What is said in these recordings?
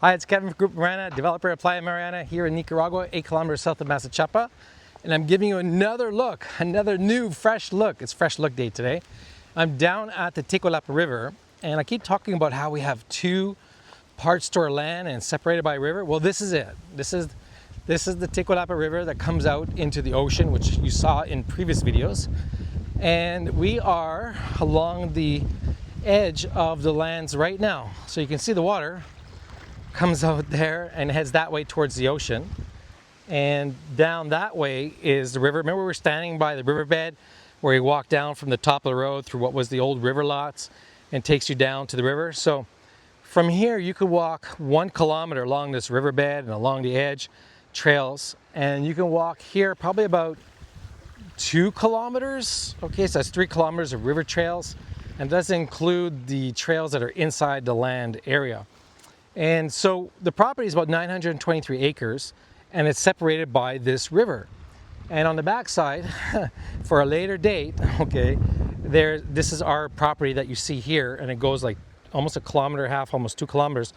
Hi, it's Kevin from Grupo Mariana, developer of Playa Mariana here in Nicaragua, 8 kilometers south of Masachapa. And I'm giving you another look, another new fresh look. It's fresh look day today. I'm down at the Ticolapa River, and I keep talking about how we have two parts to our land and separated by a river. Well, this is it. This is the Ticolapa River that comes out into the ocean, which you saw in previous videos. And we are along the edge of the lands right now. So you can see the water comes out there and heads that way towards the ocean. And down that way is the river. Remember, we were standing by the riverbed where you walk down from the top of the road through what was the old river lots and takes you down to the river. So from here you could walk 1 kilometer along this riverbed and along the edge trails, and you can walk here probably about 2 kilometers. Okay, so that's 3 kilometers of river trails, and it doesn't include the trails that are inside the land area. And so the property is about 923 acres, and it's separated by this river. And on the backside, for a later date, okay, this is our property that you see here, and it goes like almost 1.5 kilometers, almost 2 kilometers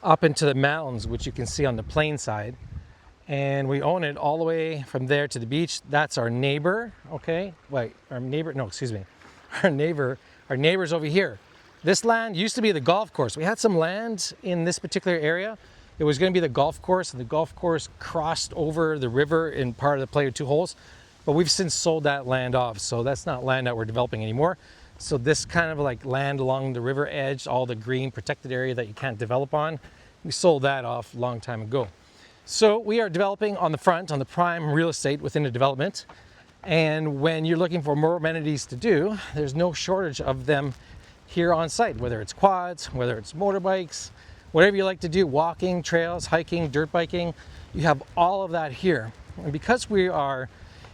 up into the mountains, which you can see on the plain side. And we own it all the way from there to the beach. That's our neighbor, okay? Wait, our neighbor's over here. This land used to be the golf course. We had some land in this particular area. It was going to be the golf course, and the golf course crossed over the river in part of the Playa 2 holes. But we've since sold that land off, so that's not land that we're developing anymore. So this kind of like land along the river edge, all the green protected area that you can't develop on, we sold that off a long time ago. So we are developing on the front, on the prime real estate within the development. And when you're looking for more amenities to do, there's no shortage of them here on site, whether it's quads, whether it's motorbikes, whatever you like to do, walking, trails, hiking, dirt biking, you have all of that here. And because we are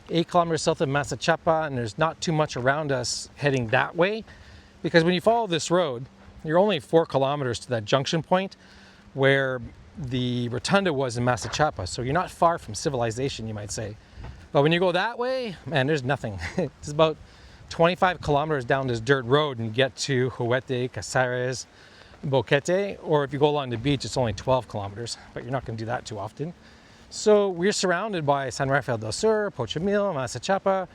8 kilometers south of Masachapa and there's not too much around us heading that way, because when you follow this road, you're only 4 kilometers to that junction point where the rotunda was in Masachapa. So you're not far from civilization, you might say. But when you go that way, man, there's nothing. It's about 25 kilometers down this dirt road and you get to Juguete, Casares, Boquete, or if you go along the beach, it's only 12 kilometers, but you're not going to do that too often. So we're surrounded by San Rafael del Sur, Pochomil, Masachapa,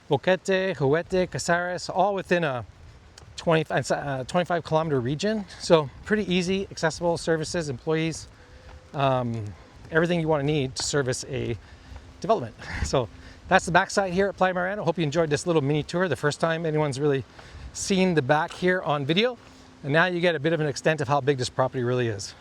Boquete, Juguete, Casares, all within a 25 kilometer region. So pretty easy, accessible services, employees, everything you want to need to service a development. So that's the backside here at Playa Mariana. Hope you enjoyed this little mini tour. The first time anyone's really seen the back here on video. And now you get a bit of an extent of how big this property really is.